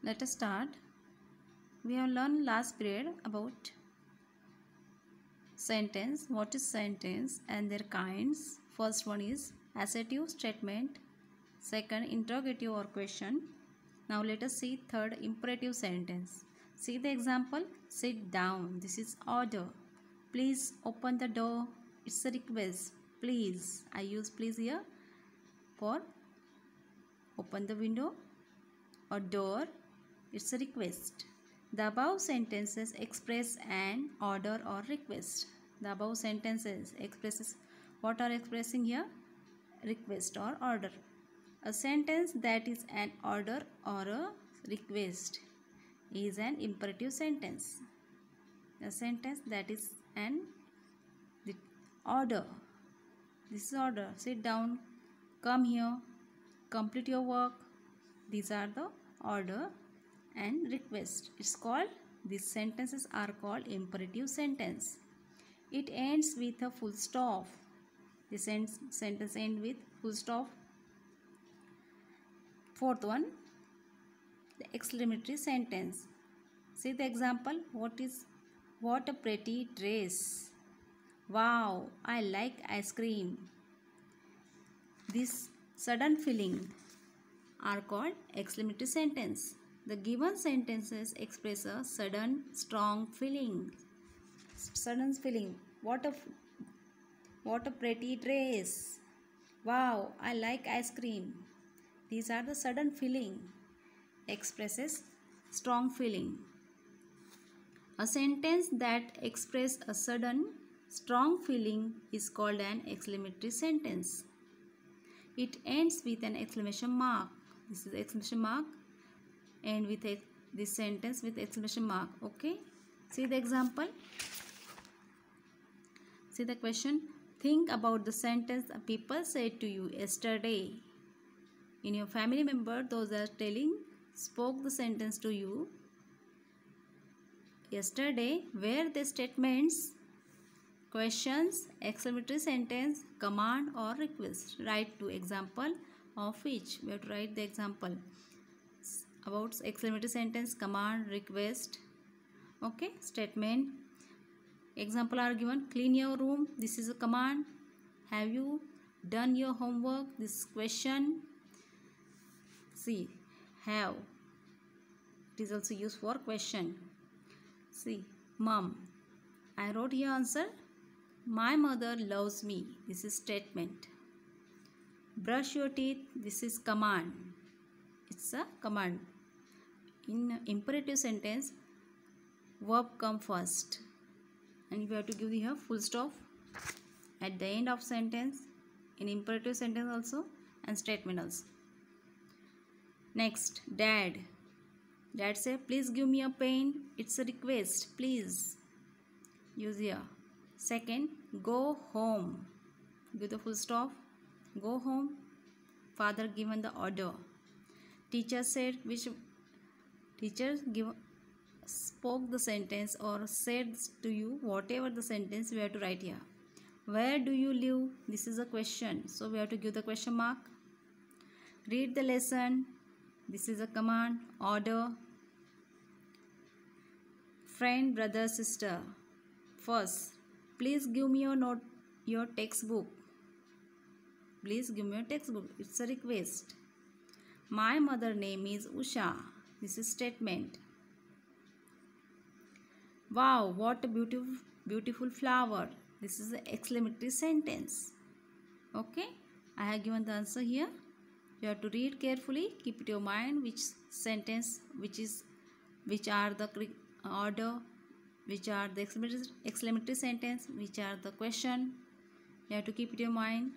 Let us start. We have learned last period about sentence, what is sentence and their kinds. First one is assertive statement, second interrogative or question. Now let us see third imperative sentence. See the example, sit down, this is order. Please open the door, it's a request. Please, I use please here for open the window or door, it's a request. The above sentences express an order or request. The above sentences expresses what are expressing here? Request or order. A sentence that is an order or a request is an imperative sentence. A sentence that is an order. This is order. Sit down, come here, complete your work. These are the order and request. It's called, these sentences are called imperative sentence. It ends with a full stop. The sentence ends with full stop. Fourth one, the exclamatory sentence. See the example. What a pretty dress. Wow, I like ice cream. This sudden feeling are called exclamatory sentence. The given sentences express a sudden, strong feeling. Sudden feeling. What a pretty dress. Wow, I like ice cream. These are the sudden feeling. Expresses strong feeling. A sentence that expresses a sudden, strong feeling is called an exclamatory sentence. It ends with an exclamation mark. This is exclamation mark. And with this sentence with exclamation mark. Okay. See the example. See the question. Think about the sentence people said to you yesterday. In your family member, those are spoke the sentence to you yesterday, where the statements, questions, exclamatory sentence, command or request. Write two example of each. We have to write the example about exclamatory sentence, command, request. Okay, statement. Example are given. Clean your room. This is a command. Have you done your homework? This question. See, have. It is also used for question. See, mom. I wrote here answer. My mother loves me. This is statement. Brush your teeth. This is command. It's a command. In imperative sentence, verb come first. And you have to give here full stop at the end of sentence. In imperative sentence also and statement also. Next, dad. Dad say, please give me a pen. It's a request. Please. Use here. Second, go home. Give the full stop. Go home. Father given the order. Teacher said, spoke the sentence or said to you, whatever the sentence we have to write here. Where do you live? This is a question. So we have to give the question mark. Read the lesson. This is a command. Order. Friend, brother, sister. First, please give me your textbook. Please give me your textbook. It's a request. My mother name is Usha. This is statement. Wow, what a beautiful flower. This is an exclamatory sentence. Okay, I have given the answer here. You have to read carefully. Keep it in your mind which sentence, which are the order, which are the exclamatory sentence, which are the question. You have to keep it in your mind.